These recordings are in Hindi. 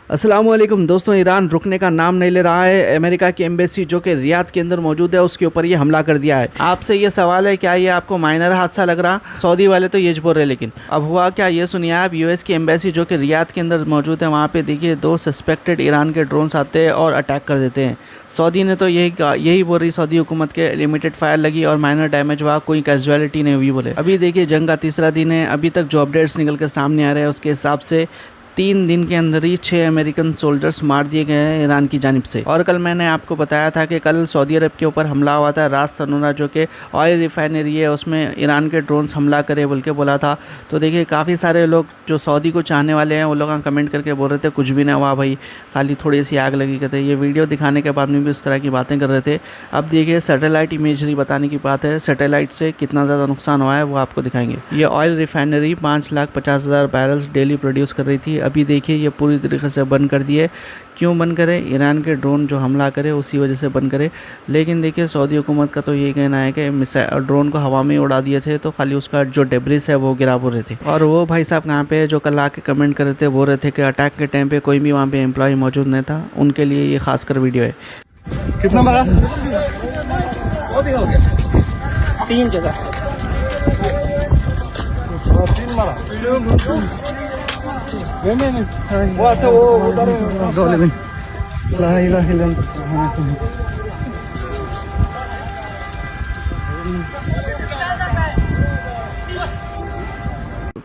अस्सलामुअलैकुम दोस्तों, ईरान रुकने का नाम नहीं ले रहा है। अमेरिका की एम्बेसी जो कि रियाद के अंदर मौजूद है उसके ऊपर ये हमला कर दिया है। आपसे ये सवाल है, क्या ये आपको माइनर हादसा लग रहा? सऊदी वाले तो ये बोल रहे, लेकिन अब हुआ क्या ये सुनिए आप। यूएस की एम्बेसी जो कि रियाद के अंदर मौजूद है, वहाँ पे देखिए 2 सस्पेक्टेड ईरान के ड्रोन्स आते हैं और अटैक कर देते हैं। सऊदी ने तो यही बोल रही, सऊदी हुकूमत के लिमिटेड फायर लगी और माइनर डैमेज हुआ, कोई कैजुअलिटी नहीं हुई बोले। अभी देखिए जंग का तीसरा दिन है, अभी तक जो अपडेट्स निकल के सामने आ रहे हैं उसके हिसाब से 3 दिन के अंदर ही 6 अमेरिकन सोल्जर्स मार दिए गए हैं ईरान की जानिब से। और कल मैंने आपको बताया था कि कल सऊदी अरब के ऊपर हमला हुआ था। रास तनूरा जो कि ऑयल रिफाइनरी है उसमें ईरान के ड्रोन्स हमला करे बोल के बोला था। तो देखिए काफ़ी सारे लोग जो सऊदी को चाहने वाले हैं वो लोग कमेंट करके बोल रहे थे कुछ भी ना हुआ भाई, खाली थोड़ी सी आग लगी कहते। ये वीडियो दिखाने के बाद में भी इस तरह की बातें कर रहे थे। अब देखिए सैटेलाइट इमेजरी बताने की बात है, सैटेलाइट से कितना ज़्यादा नुकसान हुआ है वो आपको दिखाएंगे। ये oil refinery 5,50,000 barrels daily produce कर रही थी। अभी देखिए ये पूरी तरीके से बंद कर दिए। क्यों बंद करे? ईरान के ड्रोन जो हमला करे उसी वजह से बंद करे। लेकिन देखिए सऊदी हुकूमत का तो ये कहना है कि ड्रोन को हवा में उड़ा दिए थे तो खाली उसका जो डेब्रिस है वो गिरा बोल रहे थे। और वो भाई साहब कहाँ पे जो कल आके कमेंट कर रहे थे, बोल रहे थे कि अटैक के टाइम पे कोई भी वहाँ पे एम्प्लॉय मौजूद नहीं था, उनके लिए ये खासकर वीडियो है। कितना मारा? 3 जगह 3 मारा। वो अच्छा वो उधर ला इलाहा इल्लल्लाह।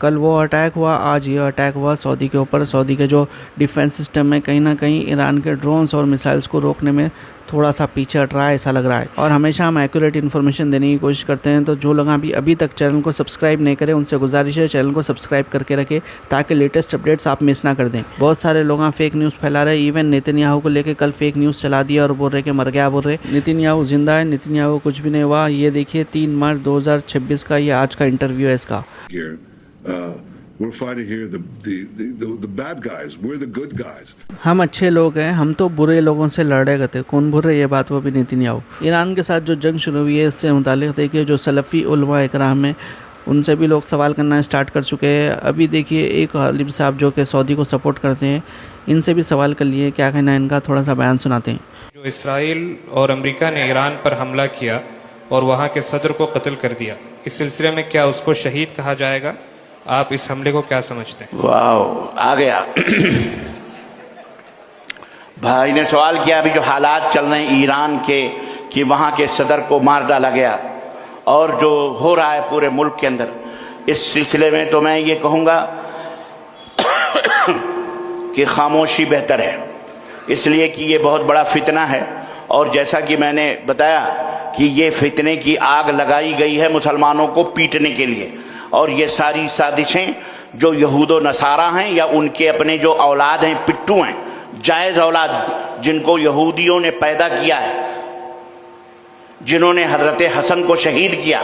कल वो अटैक हुआ, आज ये अटैक हुआ सऊदी के ऊपर। सऊदी के जो डिफेंस सिस्टम है कहीं ना कहीं ईरान के ड्रोन्स और मिसाइल्स को रोकने में थोड़ा सा पीछे हट रहा है, ऐसा लग रहा है। और हमेशा हम एक्यूरेट इन्फॉर्मेशन देने की कोशिश करते हैं। तो जो लोग अभी तक चैनल को सब्सक्राइब नहीं करें उनसे गुजारिश है चैनल को सब्सक्राइब करके रखें ताकि लेटेस्ट अपडेट्स आप मिस ना कर दें। बहुत सारे लोग फेक न्यूज़ फैला रहे हैं। इवन नेतन्याहू को लेकर कल फेक न्यूज़ चला दिया और बोल रहे कि मर गया बोल रहे। नेतन्याहू जिंदा है, नेतन्याहू कुछ भी नहीं हुआ। ये देखिए 3 मार्च 2026 का ये आज का इंटरव्यू है इसका। We're fighting here the bad guys. We're the good guys. हम अच्छे लोग हैं, हम तो बुरे लोगों से लड़े करते। कौन बुरे? ये बात वो भी नेतन्याहू। ईरान के साथ जो जंग शुरू हुई है इससे मुतालिक देखिए जो सलफ़ी उलमा इकराम है उनसे भी लोग सवाल करना स्टार्ट कर चुके हैं। अभी देखिए एक आलिम साहब जो कि सऊदी को सपोर्ट करते हैं, इनसे भी सवाल कर लिए, क्या कहना है इनका, थोड़ा सा बयान सुनाते हैं। जो इसराइल और अमेरिका ने ईरान पर हमला किया और वहाँ के सदर को कत्ल कर दिया, इस सिलसिले में क्या उसको शहीद कहा जाएगा? आप इस हमले को क्या समझते हैं? वाह, आ गया भाई ने सवाल किया। अभी जो हालात चल रहे हैं ईरान के कि वहाँ के सदर को मार डाला गया और जो हो रहा है पूरे मुल्क के अंदर, इस सिलसिले में तो मैं ये कहूँगा कि खामोशी बेहतर है, इसलिए कि ये बहुत बड़ा फितना है। और जैसा कि मैंने बताया कि ये फितने की आग लगाई गई है मुसलमानों को पीटने के लिए। और ये सारी साजिशें जो यहूदो नसारा हैं या उनके अपने जो औलाद हैं, पिट्टू हैं, जायज़ औलाद जिनको यहूदियों ने पैदा किया है, जिन्होंने हज़रत हसन को शहीद किया,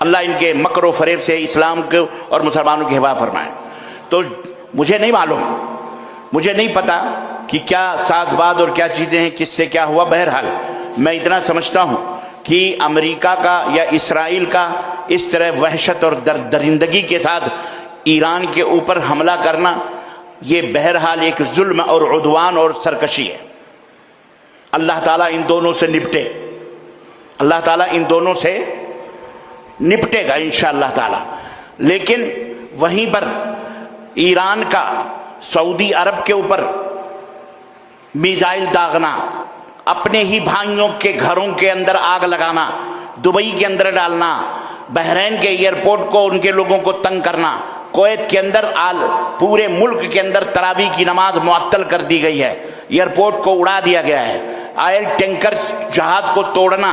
अल्लाह इनके मकर व फरेब से इस्लाम को और मुसलमानों की हिफाज़त फरमाए। तो मुझे नहीं मालूम, मुझे नहीं पता कि क्या साज़बाद और क्या चीज़ें हैं, किससे क्या हुआ। बहरहाल मैं इतना समझता हूँ कि अमेरिका का या इसराइल का इस तरह वहशत और दरिंदगी के साथ ईरान के ऊपर हमला करना, ये बहरहाल एक जुल्म और उद्वान और सरकशी है। अल्लाह ताला इन दोनों से निपटे, अल्लाह ताला इन दोनों से निपटेगा इंशाअल्लाह ताला। लेकिन वहीं पर ईरान का सऊदी अरब के ऊपर मिसाइल दागना, अपने ही भाइयों के घरों के अंदर आग लगाना, दुबई के अंदर डालना, बहरीन के एयरपोर्ट को उनके लोगों को तंग करना, कुवैत के अंदर पूरे मुल्क के अंदर तरावी की नमाज मुअत्तल कर दी गई है, एयरपोर्ट को उड़ा दिया गया है, ऑयल टैंकर जहाज को तोड़ना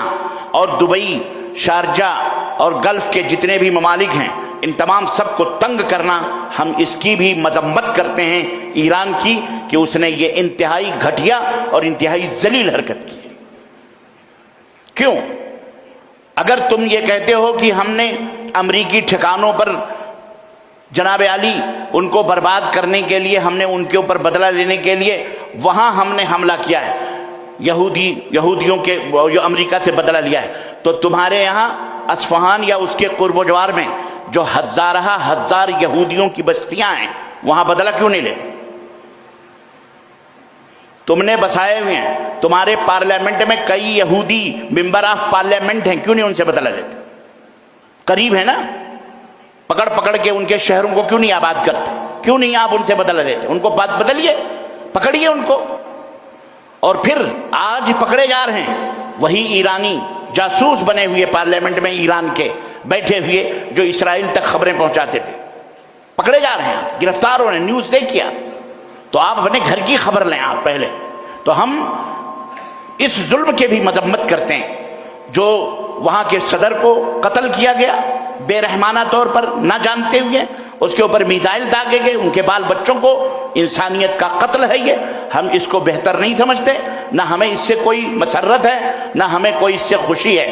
और दुबई, शारजा और गल्फ के जितने भी ममालिक हैं इन तमाम सब को तंग करना, हम इसकी भी मजम्मत करते हैं ईरान की कि उसने ये इंतहाई घटिया और इंतहाई जलील हरकत की। क्यों? अगर तुम ये कहते हो कि हमने अमरीकी ठिकानों पर जनाब अली उनको बर्बाद करने के लिए, हमने उनके ऊपर बदला लेने के लिए वहाँ हमने हमला किया है, यहूदियों के जो अमरीका से बदला लिया है, तो तुम्हारे यहाँ अस्फहान या उसके कुर्बोजवार में जो हजार यहूदियों की बस्तियां हैं वहां बदला क्यों नहीं लेते? तुमने बसाए हुए हैं, तुम्हारे पार्लियामेंट में कई यहूदी मेंबर ऑफ पार्लियामेंट हैं, क्यों नहीं उनसे बदला लेते? करीब है ना, पकड़ पकड़ के उनके शहरों को क्यों नहीं आबाद करते? क्यों नहीं आप उनसे बदला लेते? उनको बात बदलिए, पकड़िए उनको। और फिर आज पकड़े जा रहे हैं वही ईरानी जासूस बने हुए पार्लियामेंट में ईरान के बैठे हुए, जो इस्राइल तक खबरें पहुंचाते थे, पकड़े जा रहे हैं, गिरफ्तार हो रहे हैं। न्यूज़ देखिए। तो आप अपने घर की खबर लें आप पहले। तो हम इस जुल्म के भी मजम्मत करते हैं जो वहां के सदर को कत्ल किया गया बेरहमाना तौर पर, ना जानते हुए, उसके ऊपर मिसाइल दागे गए, उनके बाल बच्चों को, इंसानियत का कत्ल है ये। हम इसको बेहतर नहीं समझते, ना हमें इससे कोई मसरत है, ना हमें कोई इससे खुशी है।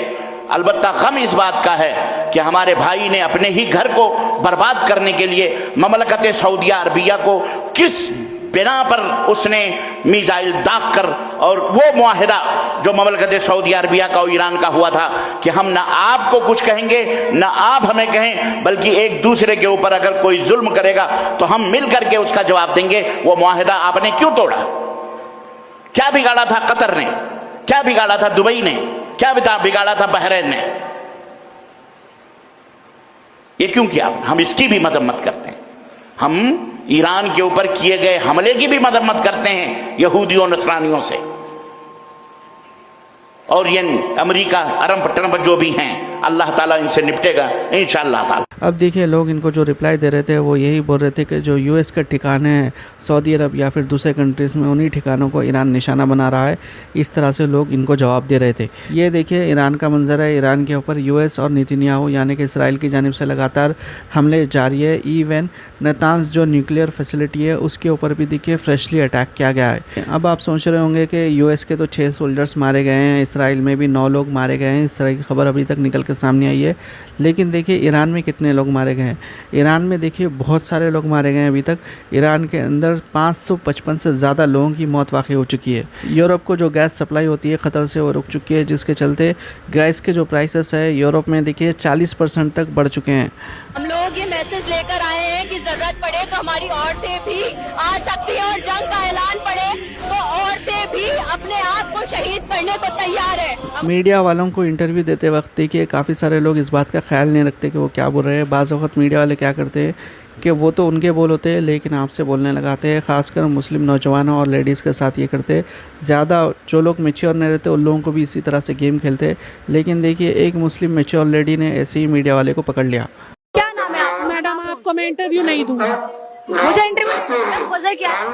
अलबत्ता गम इस बात का है कि हमारे भाई ने अपने ही घर को बर्बाद करने के लिए ममलकत सऊदिया अरबिया को किस बिना पर उसने मिसाइल दाग कर, और वो मुआहिदा जो ममलकत सऊदी अरबिया का और ईरान का हुआ था कि हम ना आपको कुछ कहेंगे ना आप हमें कहें, बल्कि एक दूसरे के ऊपर अगर कोई जुल्म करेगा तो हम मिल करके उसका जवाब देंगे, वो मुआहिदा आपने क्यों तोड़ा? क्या बिगाड़ा था कतर ने? क्या बिगाड़ा था दुबई ने? क्या बिगाड़ा था बहरीन ने? ये क्यों किया? हम इसकी भी मजम्मत करते हैं। हम ईरान के ऊपर किए गए हमले की भी मजम्मत करते हैं यहूदियों नसरानियों से, और ये अमेरिका अरब ट्रम्प जो भी हैं, अल्लाह ताला इनसे निपटेगा इंशाअल्लाह ताला। अब देखिए, लोग इनको जो रिप्लाई दे रहे थे वो यही बोल रहे थे कि जो यूएस के ठिकाने हैं सऊदी अरब या फिर दूसरे कंट्रीज़ में, उन्हीं ठिकानों को ईरान निशाना बना रहा है। इस तरह से लोग इनको जवाब दे रहे थे। ये देखिए ईरान का मंजर है। ईरान के ऊपर यूएस और नेतन्याहू यानी कि इसराइल की जानिब से लगातार हमले जारी है। इवन नेतान्स जो न्यूक्लियर फैसिलिटी है उसके ऊपर भी देखिए फ्रेशली अटैक किया गया है। अब आप सोच रहे होंगे कि यूएस के तो 6 सोल्जर्स मारे गए हैं, इसराइल में भी 9 लोग मारे गए हैं, इस तरह की खबर अभी तक निकल के सामने आई है। लेकिन देखिए ईरान में कितने लोग मारे गए हैं। ईरान में देखिए बहुत सारे लोग मारे गए हैं। अभी तक ईरान के अंदर 555 से ज़्यादा लोगों की मौत वाक़ई हो चुकी है। यूरोप को जो गैस सप्लाई होती है क़तर से वो रुक चुकी है, जिसके चलते गैस के जो प्राइसेस है यूरोप में देखिए 40% तक बढ़ चुके हैं। हम लोग ये मैसेज लेकर आए हैं कि जरूरत पड़े तो हमारी औरतें भी आ सकती हैं, और जंग का ऐलान पड़े तो औरतें भी अपने आप को शहीद करने को तैयार है। मीडिया वालों को इंटरव्यू देते वक्त देखिए काफ़ी सारे लोग इस बात का ख्याल नहीं रखते कि वो क्या बोल रहे हैं। बाज़ वक्त मीडिया वाले क्या करते हैं कि वो तो उनके बोल होते हैं लेकिन आपसे बोलने लगाते हैं। ख़ासकर मुस्लिम नौजवानों और लेडीज़ के साथ ये करते हैं। ज़्यादा जो लोग मैच्योर नहीं रहते उन लोगों को भी इसी तरह से गेम खेलते हैं। लेकिन देखिए एक मुस्लिम मैच्योर लेडी ने ऐसे ही मीडिया वाले को पकड़ लिया। क्या नाम है आपका? मैडम आपको मैं इंटरव्यू नहीं दूंगा। मुझे इंटरव्यू वजह क्या है?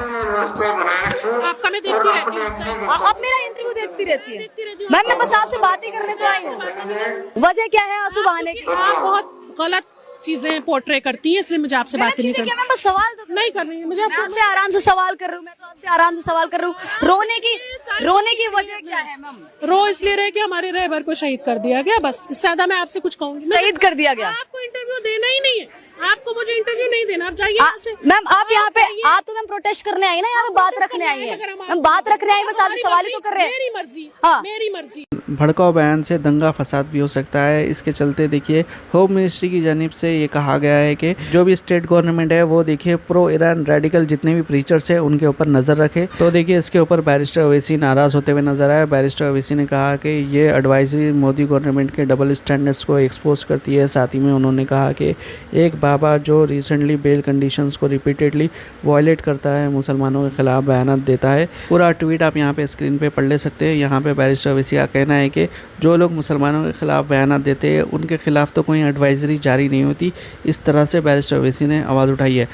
आपका मैं देखती रहती हूँ। आप मेरा इंटरव्यू देखती रहती है? मैम मैं बस आपसे बातें करने तो आई हूँ। वजह क्या है आंसू बहाने की? आप बहुत गलत चीजें पोर्ट्रे करती हैं, इसलिए मुझे आपसे बात नहीं करनी। मैं बस सवाल तो नहीं कर रही है। मुझे आपसे आराम से सवाल कर रही हूँ। मैं तो आपसे आराम से सवाल कर रही हूँ। रोने की वजह क्या है मैम? रो इसलिए रहे कि हमारे रहबर को शहीद कर दिया गया, बस इससे ज्यादा मैं आपसे कुछ कहूँगी। शहीद कर दिया गया? आपको इंटरव्यू देना ही नहीं है। आपको मुझे इंटरव्यू नहीं देना, आप जाइए। मैम आप यहाँ पे तो मैम प्रोटेस्ट करने आई ना, यहाँ पे बात रखने आई है। मैम बात रखने आई, बस आपसे सवाल ही तो कर रहे हैं। मेरी मर्जी। हाँ मेरी मर्जी। भड़काऊ बयान से दंगा फसाद भी हो सकता है। इसके चलते देखिए होम मिनिस्ट्री की जानिब से ये कहा गया है कि जो भी स्टेट गवर्नमेंट है वो देखिए प्रो ईरान रेडिकल जितने भी प्रीचर्स हैं उनके ऊपर नज़र रखे। तो देखिए इसके ऊपर बैरिस्टर ओवैसी नाराज़ होते हुए नजर आए। बैरिस्टर ओवैसी ने कहा कि ये एडवाइजरी मोदी गवर्नमेंट के डबल स्टैंडर्ड्स को एक्सपोज करती है। साथ ही में उन्होंने कहा कि एक बाबा जो रिसेंटली बेल कंडीशंस को रिपीटेडली वायलेट करता है, मुसलमानों के खिलाफ बयान देता है। पूरा ट्वीट आप यहाँ पे स्क्रीन पे पढ़ ले सकते हैं। यहाँ पे बैरिस्टर ओवैसी का कहना है कि जो लोग मुसलमानों के खिलाफ बयान देते हैं उनके खिलाफ तो कोई एडवाइजरी जारी नहीं होती। इस तरह से बैरिस्टर ओवैसी ने आवाज़ उठाई है।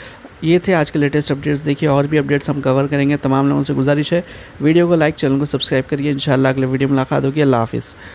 ये थे आज के लेटेस्ट अपडेट्स। देखिए और भी अपडेट्स हम कवर करेंगे। तमाम लोगों से गुजारिश है वीडियो को लाइक, चैनल को सब्सक्राइब करिए। इंशाल्लाह अगले वीडियो में मुलाकात होगी। अल्लाह हाफिज़।